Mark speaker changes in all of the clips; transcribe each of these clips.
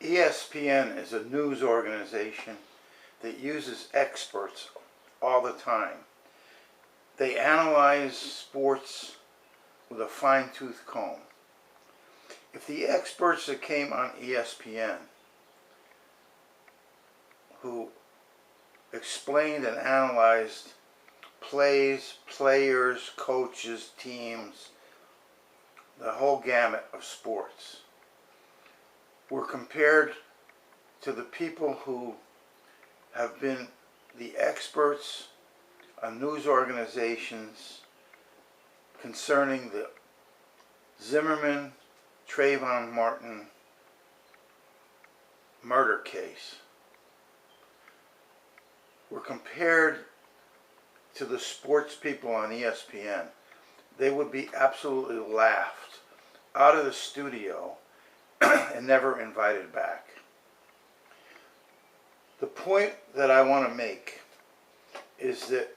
Speaker 1: ESPN is a news organization that uses experts all the time. They analyze sports with a fine-tooth comb. If the experts that came on ESPN, who explained and analyzed plays, players, coaches, teams, the whole gamut of sports, were compared to the people who have been the experts on news organizations concerning the Zimmerman, Trayvon Martin murder case, were compared to the sports people on ESPN, they would be absolutely laughed out of the studio and never invited back. The point that I want to make is that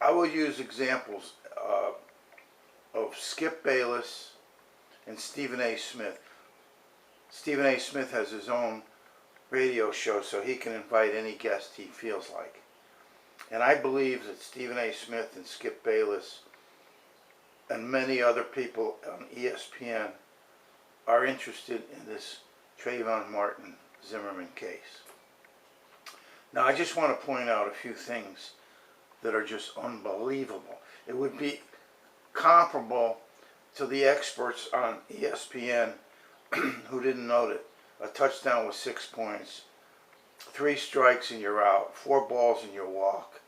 Speaker 1: I will use examples of Skip Bayless and Stephen A. Smith. Stephen A. Smith has his own radio show, so he can invite any guest he feels like. And I believe that Stephen A. Smith and Skip Bayless and many other people on ESPN are interested in this Trayvon Martin Zimmerman case. Now, I just want to point out a few things that are just unbelievable. It would be comparable to the experts on ESPN who didn't know that a touchdown was 6 points, 3 strikes and you're out, 4 balls and you walk,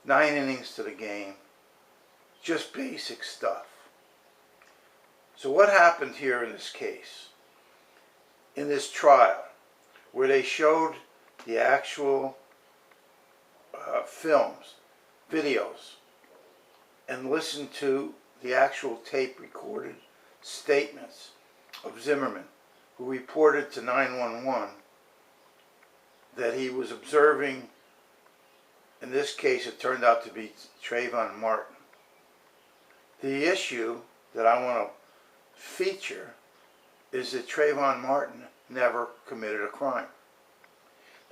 Speaker 1: 9 innings to the game, just basic stuff. So what happened here in this case, in this trial, where they showed the actual films, videos, and listened to the actual tape recorded statements of Zimmerman, who reported to 911 that he was observing, in this case it turned out to be Trayvon Martin. The issue that I want to feature is that Trayvon Martin never committed a crime.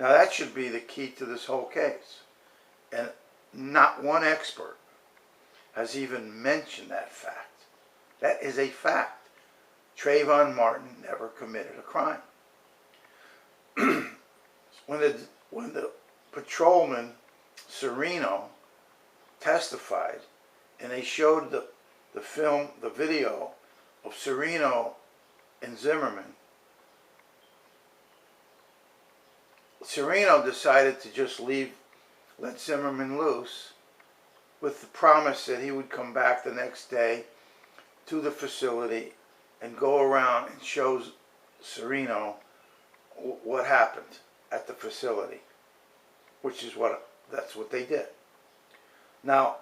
Speaker 1: Now that should be the key to this whole case. And not one expert has even mentioned that fact. That is a fact. Trayvon Martin never committed a crime. When the patrolman Serino testified, and they showed the film, the video of Serino and Zimmerman, Serino decided to just let Zimmerman loose with the promise that he would come back the next day to the facility and go around and show Serino what happened at the facility, which is that's what they did. Now,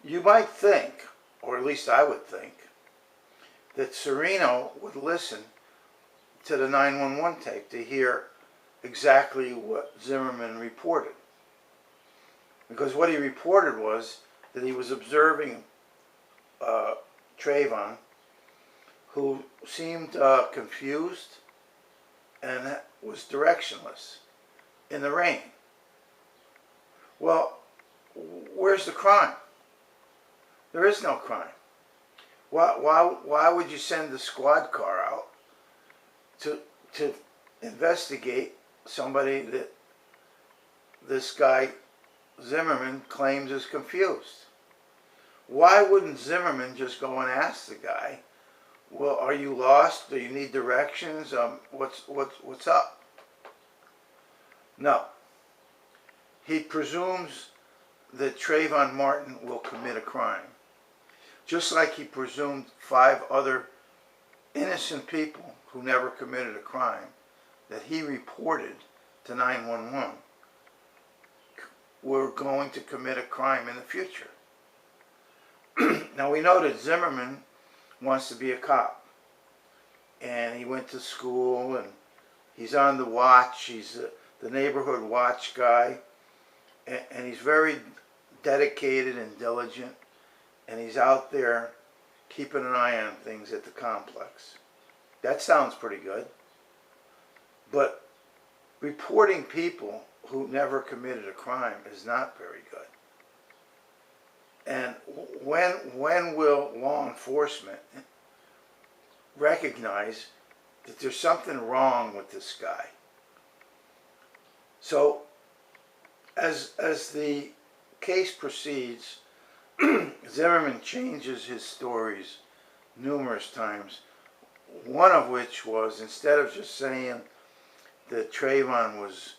Speaker 1: you might think, or at least I would think, that Serino would listen to the 911 tape to hear exactly what Zimmerman reported. Because what he reported was that he was observing Trayvon, who seemed confused and was directionless in the rain. Well, where's the crime? There is no crime. Why would you send the squad car out to investigate somebody that this guy Zimmerman claims is confused? Why wouldn't Zimmerman just go and ask the guy, well, are you lost? Do you need directions? What's up? No. He presumes that Trayvon Martin will commit a crime, just like he presumed 5 other innocent people who never committed a crime that he reported to 911 were going to commit a crime in the future. Now we know that Zimmerman wants to be a cop, and he went to school, and he's on the watch. He's the neighborhood watch guy, and he's very dedicated and diligent, and he's out there keeping an eye on things at the complex. That sounds pretty good. But reporting people who never committed a crime is not very good. And when will law enforcement recognize that there's something wrong with this guy? So as the case proceeds, Zimmerman changes his stories numerous times, one of which was, instead of just saying that Trayvon was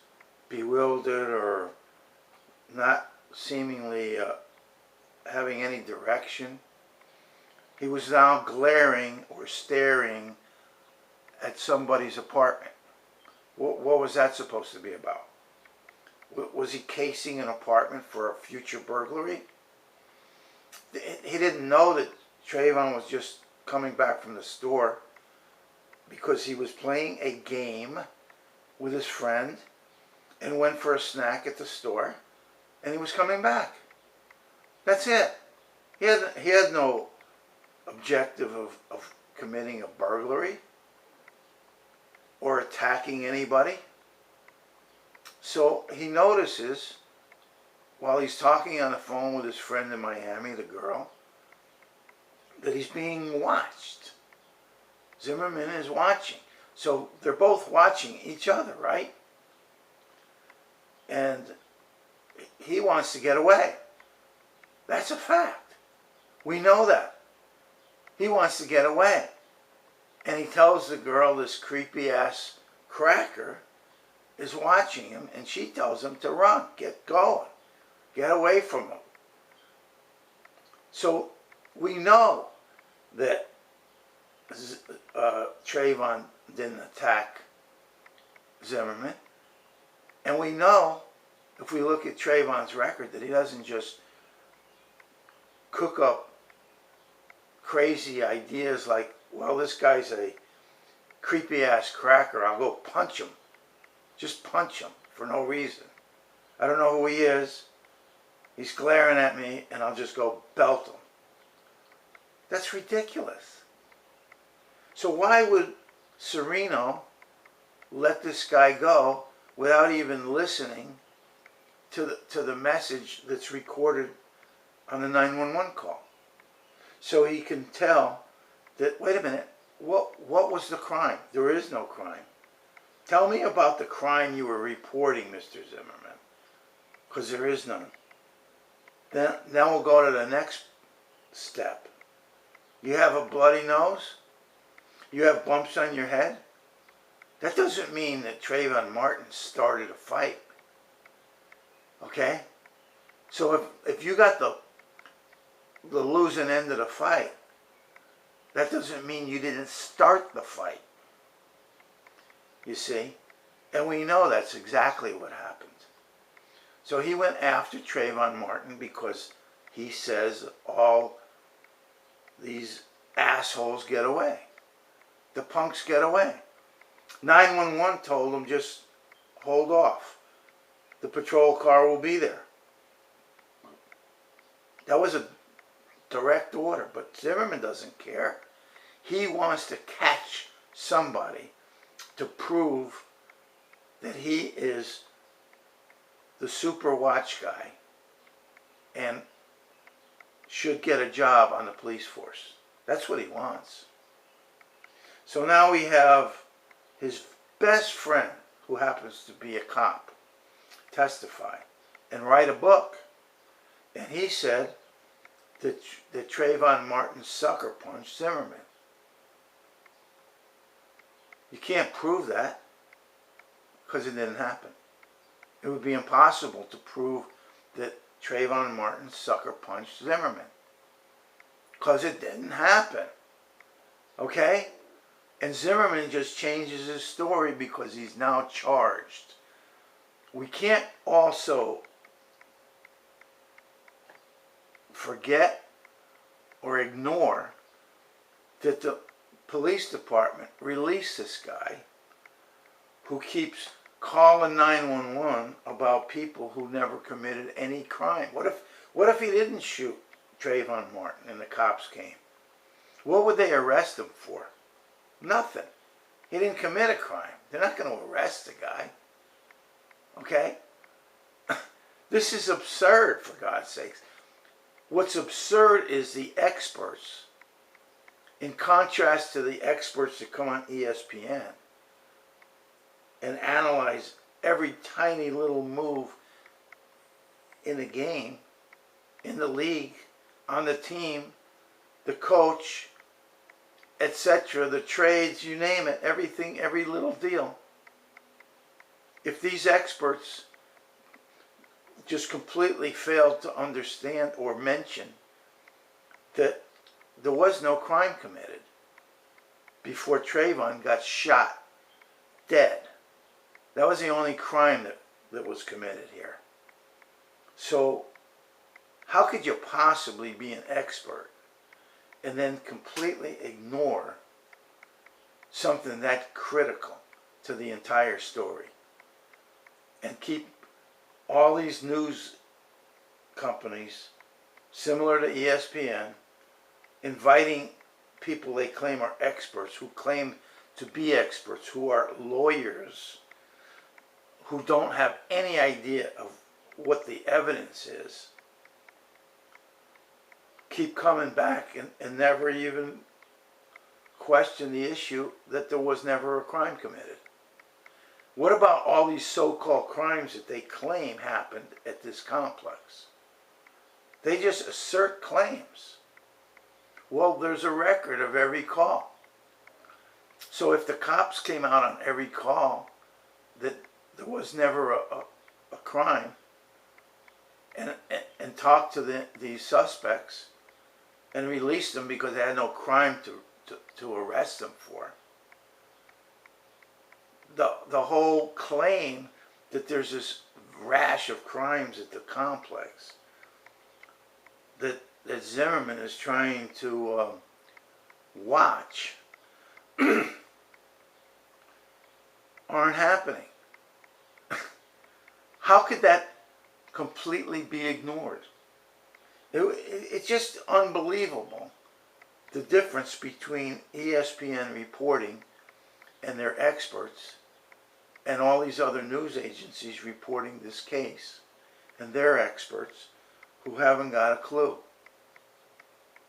Speaker 1: bewildered or not seemingly having any direction, he was now glaring or staring at somebody's apartment. What was that supposed to be about? Was he casing an apartment for a future burglary? He didn't know that Trayvon was just coming back from the store because he was playing a game with his friend and went for a snack at the store, and he was coming back. That's it. He had no objective of committing a burglary or attacking anybody. So he notices, while he's talking on the phone with his friend in Miami, the girl, that he's being watched. Zimmerman is watching. So they're both watching each other, right? And he wants to get away. That's a fact. We know that. He wants to get away. And he tells the girl this creepy ass cracker is watching him, and she tells him to run, get going, get away from him. So we know that Trayvon didn't attack Zimmerman. And we know, if we look at Trayvon's record, that he doesn't just cook up crazy ideas like, well, this guy's a creepy ass cracker, I'll go punch him. Just punch him for no reason. I don't know who he is. He's glaring at me and I'll just go belt him. That's ridiculous. So why would Serino let this guy go without even listening to the message that's recorded on the 911 call? So he can tell that, wait a minute, what was the crime? There is no crime. Tell me about the crime you were reporting, Mr. Zimmerman, because there is none. Then we'll go to the next step. You have a bloody nose? You have bumps on your head? That doesn't mean that Trayvon Martin started a fight. Okay? So if you got the losing end of the fight, that doesn't mean you didn't start the fight. You see? And we know that's exactly what happened. So he went after Trayvon Martin because he says all these assholes get away. The punks get away. 911 told him, just hold off. The patrol car will be there. That was a direct order, but Zimmerman doesn't care. He wants to catch somebody to prove that he is the super watch guy and should get a job on the police force. That's what he wants. So now we have his best friend, who happens to be a cop, testify and write a book. And he said that Trayvon Martin sucker punched Zimmerman. You can't prove that because it didn't happen. It would be impossible to prove that Trayvon Martin sucker punched Zimmerman because it didn't happen. Okay? And Zimmerman just changes his story because he's now charged. We can't also forget or ignore that the police department released this guy who keeps calling 911 about people who never committed any crime. What if he didn't shoot Trayvon Martin and the cops came? What would they arrest him for? Nothing. He didn't commit a crime. They're not going to arrest the guy. Okay? This is absurd, for God's sakes. What's absurd is the experts, in contrast to the experts that come on ESPN and analyze every tiny little move in the game, in the league, on the team, the coach, etc., the trades, you name it, everything, every little deal. If these experts just completely failed to understand or mention that there was no crime committed before Trayvon got shot dead. That was the only crime that was committed here. So how could you possibly be an expert and then completely ignore something that critical to the entire story and keep all these news companies, similar to ESPN, inviting people they claim are experts, who claim to be experts, who are lawyers, who don't have any idea of what the evidence is, keep coming back and never even question the issue that there was never a crime committed. What about all these so-called crimes that they claim happened at this complex? They just assert claims. Well, there's a record of every call. So if the cops came out on every call that there was never a crime and talked to these suspects and released them because they had no crime to arrest them for, the whole claim that there's this rash of crimes at the complex that Zimmerman is trying to watch aren't happening. How could that completely be ignored? It's just unbelievable, the difference between ESPN reporting and their experts and all these other news agencies reporting this case and their experts who haven't got a clue,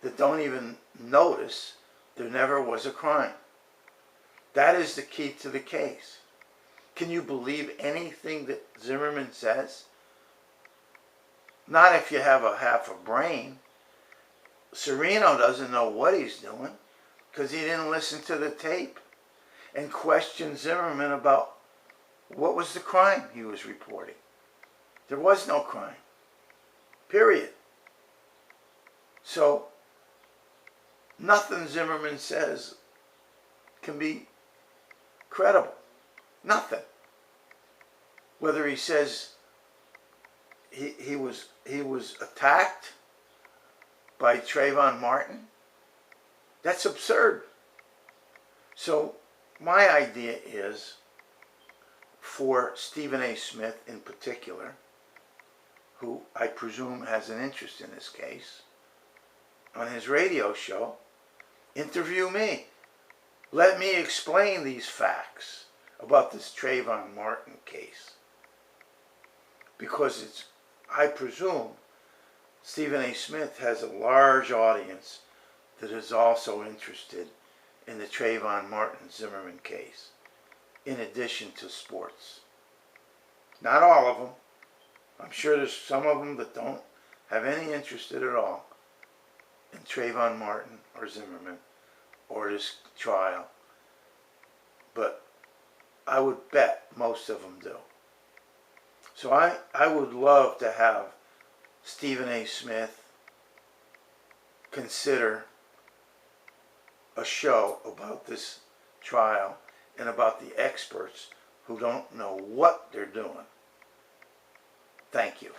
Speaker 1: that don't even notice there never was a crime. That is the key to the case. Can you believe anything that Zimmerman says? Not if you have a half a brain. Serino doesn't know what he's doing because he didn't listen to the tape and question Zimmerman about what was the crime he was reporting. There was no crime. Period. So nothing Zimmerman says can be credible. Nothing. Whether he says he was attacked by Trayvon Martin, that's absurd. So my idea is for Stephen A. Smith in particular, who I presume has an interest in this case, on his radio show, interview me. Let me explain these facts about this Trayvon Martin case. Because I presume Stephen A. Smith has a large audience that is also interested in the Trayvon Martin Zimmerman case, in addition to sports. Not all of them. I'm sure there's some of them that don't have any interest at all in Trayvon Martin or Zimmerman or this trial. But I would bet most of them do. So I would love to have Stephen A. Smith consider a show about this trial and about the experts who don't know what they're doing. Thank you.